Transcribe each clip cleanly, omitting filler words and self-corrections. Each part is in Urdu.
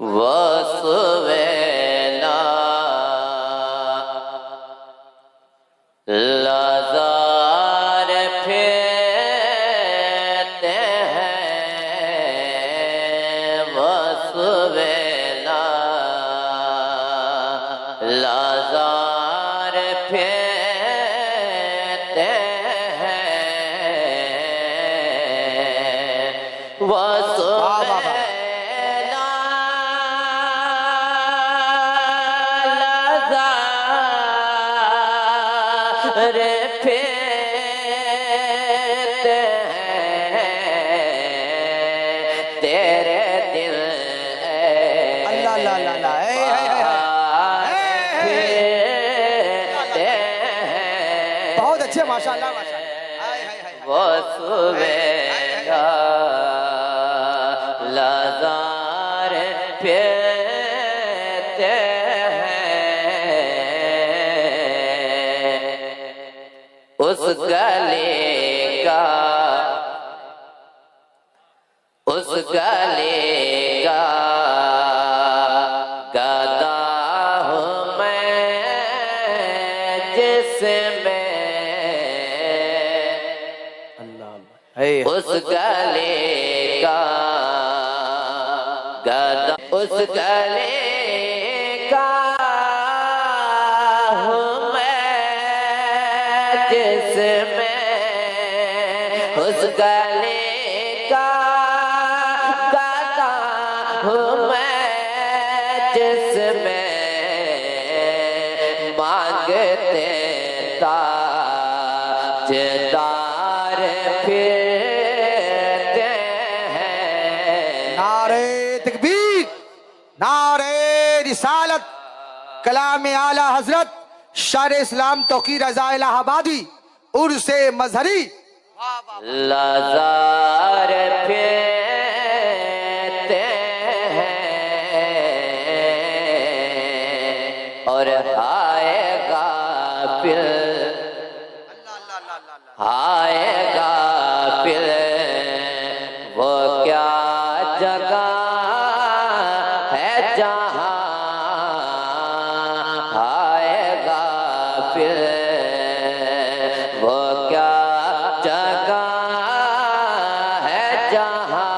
وہ سویلا لازار پھرتے ہیں، وہ سویلا لازار پھرتے ہیں، وہ وہ سویلا لازار پھرتے ہیں، اس گلے کا گدا ہوں میں، جس میں اس گلے کا گدا، اس گلے کا ہوں میں، جس میں اس گلے کا گدا ہوں میں، جس میں مانگتے تاجدار پھرتے ہیں۔ نعرہ تکبیر، نعرہ رسالت، کلام اعلی حضرت شاعر اسلام توقی رضا الہ آبادی، عرس مظہری۔ لازار پھرتے ہیں اور ہائے غافل، ہائے غافل، وہ کیا جگہ ہے جہاں، ہائے غافل، وہ کیا جگہ ہے جہاں،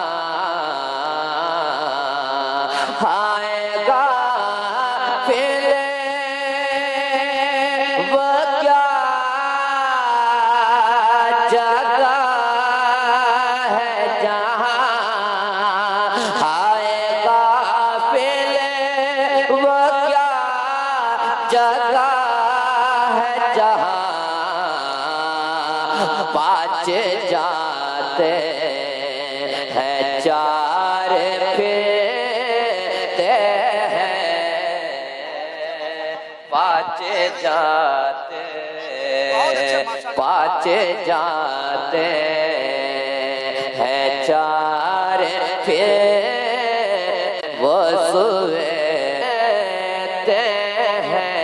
ہائے غافل، وہ کیا جگہ ہے جہاں، ہائے غافل، وہ کیا جگہ ہے جہاں، پاچ جاتے ہیں چار پھرتے ہیں، پاچ جاتے ہیں چار پھر، وہ سویتے ہیں۔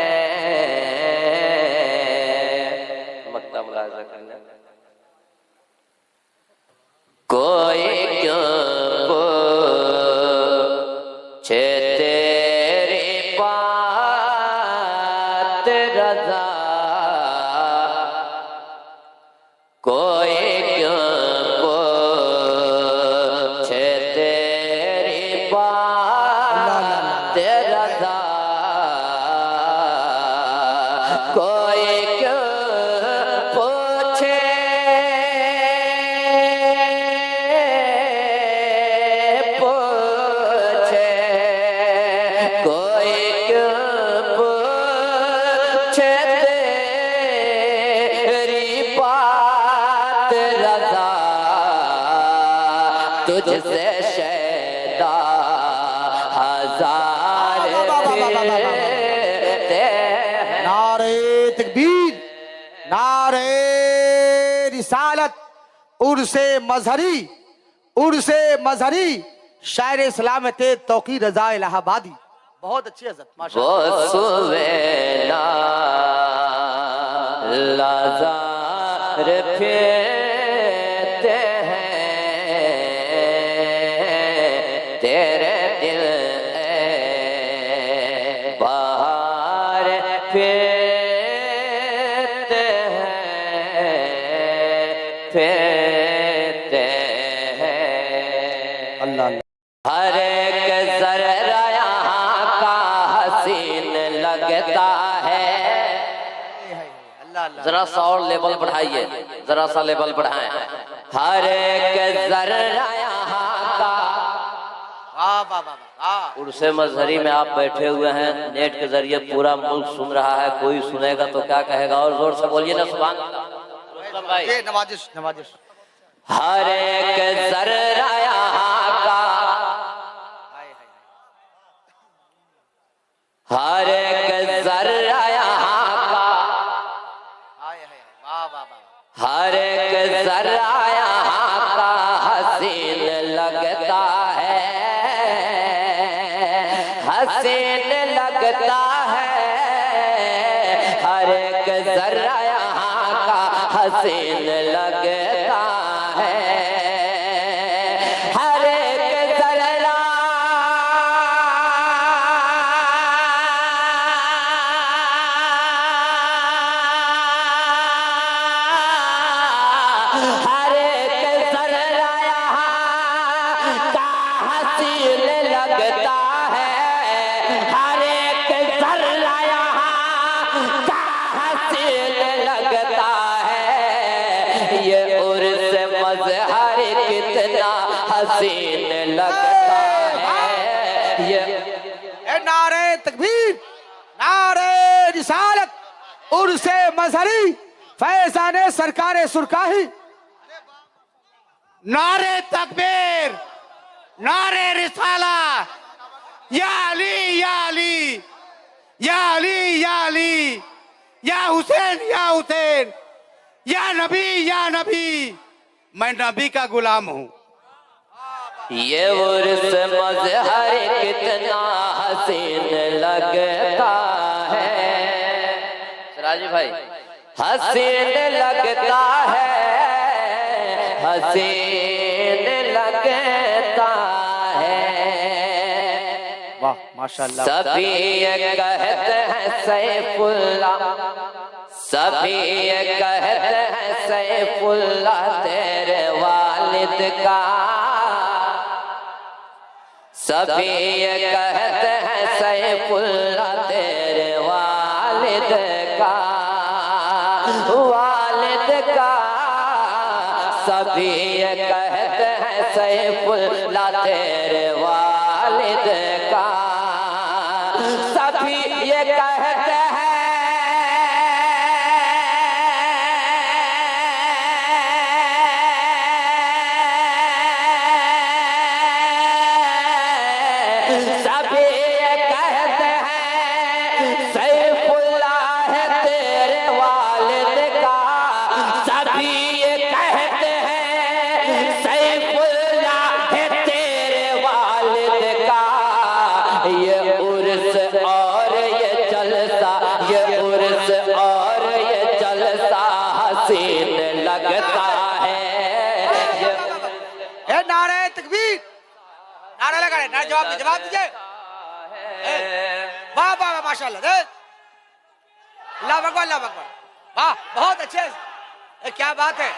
مقطع ملاحظہ کرنا۔ کوئی کیوں پوچھے تیری بات رضا، کوئی کیوں پوچھے تیری بات رضا، کوئی کیوں پوچھے کوئی کیوں پوچھے تیری بات رضا، تجھ سے شیدا ہزار پھرتے ہیں۔ نعرہ تکبیر، نعرہ رسالت، عرس مظہری، عرس مظہری، شاعر اسلام توقی رضا الہ آبادی۔ بہت اچھی حضرت، ماشاءاللہ۔ وہ سویلا لازار پھرتے ہیں، تیرے دل ذرا سا اور لیبل بڑھائیے، ذرا سا لیبل بڑھائیں. ہر ایک ذرہ یہاں کا. واہ واہ واہ واہ. عرس مظہری میں آپ بیٹھے ہوئے ہیں، نیٹ کے ذریعے پورا ملک سن رہا ہے، کوئی سنے گا تو کیا کہے گا؟ اور زور سے بولیے نا سبحان اللہ. یہ نوازش نوازش. ہر ایک ذرہ یہاں کا، ہر ایک ذرہ یہاں کا، واہ واہ واہ. ہر ایک ذرہ یہاں کا حسین لگتا ہے، حسین لگتا ہے. ہر ایک ذرہ یہاں کا حسین لگتا ہے. ہر ایک ذرہ ہر ایک ذرہ یہاں کا حسین لگتا ہے. ہر ایک ذرہ یہاں کا حسین لگتا ہے. یہ عرس مظہر کتنا حسین لگتا ہے. اے نعرہ تکبیر، نعرہ رسالت، عرس مظہری، فیضان سرکار سرکاہی. نعرہ تکبیر، نعرہ رسالہ. یا علی یا علی، یا علی یا علی، یا حسین یا حسین، یا نبی یا نبی. میں نبی کا غلام ہوں. یہ عرس مظہر کتنا حسین لگتا ہے. سراجی بھائی، حسین لگتا ہے، حسین لگتا ہے. واہ ماشاءاللہ. سبھی یہ کہتے ہیں سیف اللہ، سبھی یہ کہتے ہیں سیف اللہ تیرے والد کا. سبھی یہ کہتے ہیں سیف اللہ تیرے والد کا، والد کا. سبھی یہ کہتے ہیں سیف اللہ تیرے والد کا. سبھی یہ کہتے ہیں سبھی یہ کہتے ہیں سیف اللہ ہے تیرے والد کا. سبھی یہ کہتے ہیں سیف اللہ ہے تیرے والد کا. یہ عرس اور یہ جلسہ، یہ عرس اور یہ جلسہ حسین لگتا ہے. اے نعرہ تکبیر، نعرہ لگا رہے، نعرہ جواب دیجئے. واہ واہ واہ ماشاءاللہ. اللہ اکبر اللہ اکبر. واہ بہت اچھے. کیا بات ہے.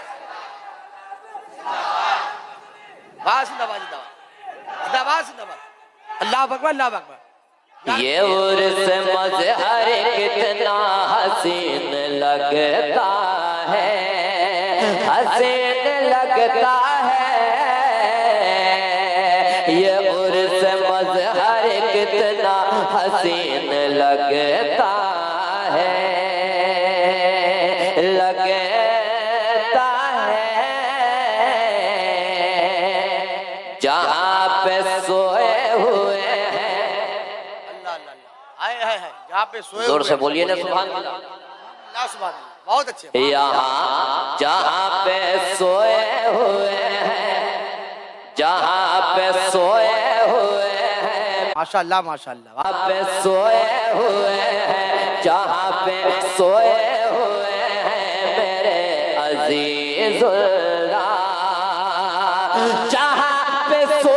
واہ زندہ باد زندہ باد زندہ باد زندہ باد. اللہ اکبر اللہ اکبر. یہ عرس مظہر کتنا حسین لگتا ہے، حسین لگتا ہے. یہ عرس مظہر کتنا حسین لگتا ہے، لگتا ہے. جہاں پہ سوئے ہوئے ہیں، اللہ اللہ اللہ. آئے ہائے ہائے. جہاں پہ سوئے زور سے ہوئے. بولیے نا سبحان اللہ. اللہ سبحان اللہ. بہت اچھے. یہاں جہاں پہ سوئے ہوئے ہیں، جہاں پہ سوئے ہوئے ہیں، ماشاءاللہ ماشاءاللہ. جہاں پہ سوئے ہوئے ہیں، جہاں پہ سوئے ہوئے ہیں میرے عزیز اللہ. جہاں پہ سوئے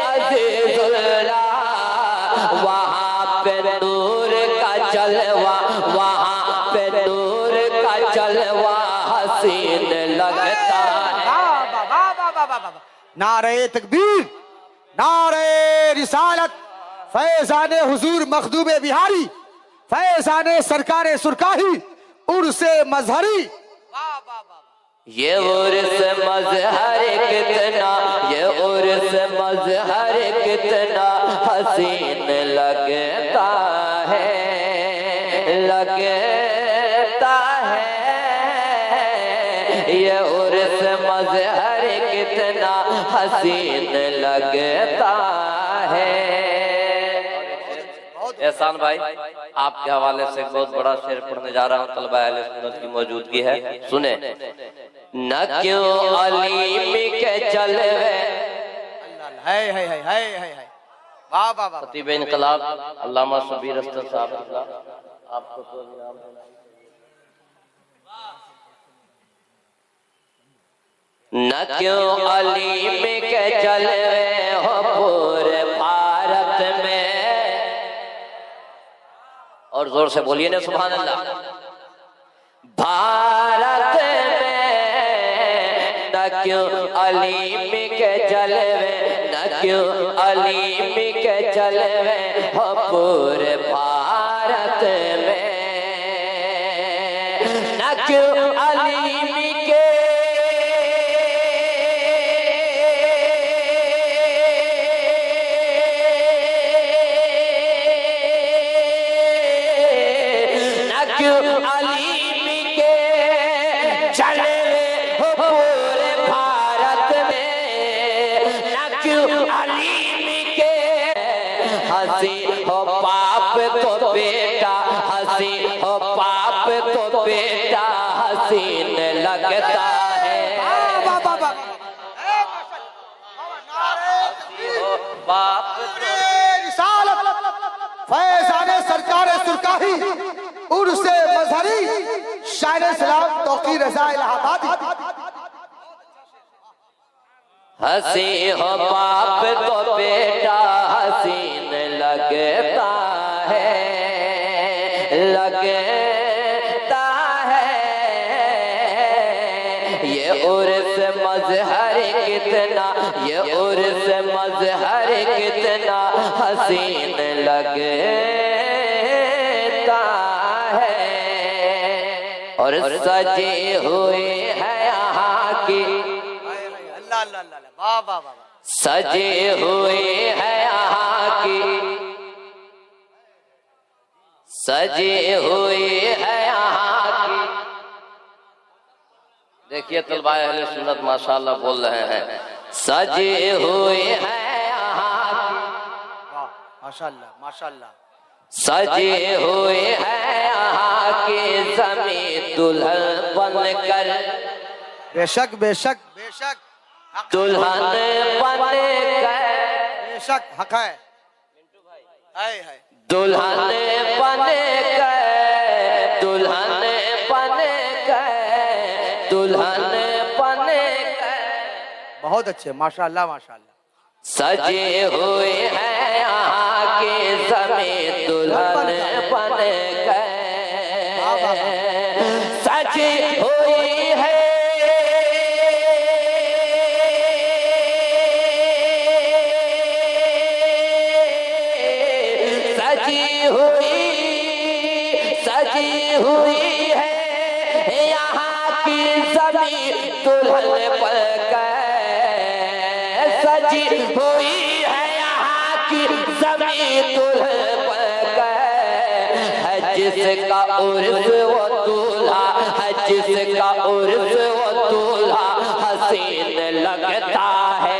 عزیز حسین لگتا ہے۔ نعرہ تکبیر، نعرہ رسالت، فیضان حضور مخدوم بہاری، فیضان سرکار سرکاہی، عرس مظہری۔ یہ عرس مظہر کتنا، یہ عرس مظہر کتنا حسین لگتا ہے، لگتا ہے۔ یہ عرس مظہر کتنا حسین لگتا ہے۔ احسان بھائی آپ کے حوالے سے ایک بہت بڑا شعر پڑھنے جا رہا ہوں، طلبہ اہل سنت کی موجودگی ہے، سنیں۔ نہ کیوں علیم کے جلوے، خطیب انقلاب علامہ شبیر استر صاحب آپ کو تو انعام دینا۔ نہ کیوں علیم کے جلوے ہو پورے بھارت میں، اور زور سے بولیے نا سبحان اللہ، بھارت میں نہ کیوں علیم کے جلوے، نہ کیوں علیم کے جلوے ہو پورے بھارت میں، نہ کیوں علیم کے علیم کے جلوے ہو پورے بھارت میں، نہ کیوں علیم کے حسین ہو باپ تو بیٹا، حسین ہو باپ تو بیٹا حسین لگتا ہے۔ باپ فیضان سرکار سرکاہی، عرس مظہری، شاعر اسلام توقی رضا الہ آبادی۔ حسین ہو باپ تو بیٹا حسین لگتا ہے، لگتا ہے۔ یہ عرس مظہر کتنا، یہ عرس مظہر کتنا حسین لگتا ہے، اور سجے ہوئے ہیں یہاں کی، سجے ہوئے ہیں یہاں کی، سجے ہوئے ہیں یہاں کی۔ دیکھیے طلبہ اہل سنت ماشاءاللہ بول رہے ہیں، سجے ہوئے ہیں یہاں کی، ماشاءاللہ ماشاءاللہ، سجے ہوئے ہیں یہاں کے زمین دلہن بن کر، بے شک بے شک بے شک، دلہن بن کر، بے شک حق ہے، دلہن بن کر، دلہن بن کر، دلہن بن کر، بہت اچھے ماشاءاللہ ماشاءاللہ، سجے ہوئے ہیں یہاں کے زمین دلہن بن کر، سجے ہوئی ہے سجی ہوئی، سجی ہوئی ہے یہاں کی زمین دلہن بن کر، سجی ہوئی ہے یہاں کی زمین دلہن بن کر، ہے جس کا عرس و دولہا، ہے جس کا عرس و دولہا حسین لگتا ہے۔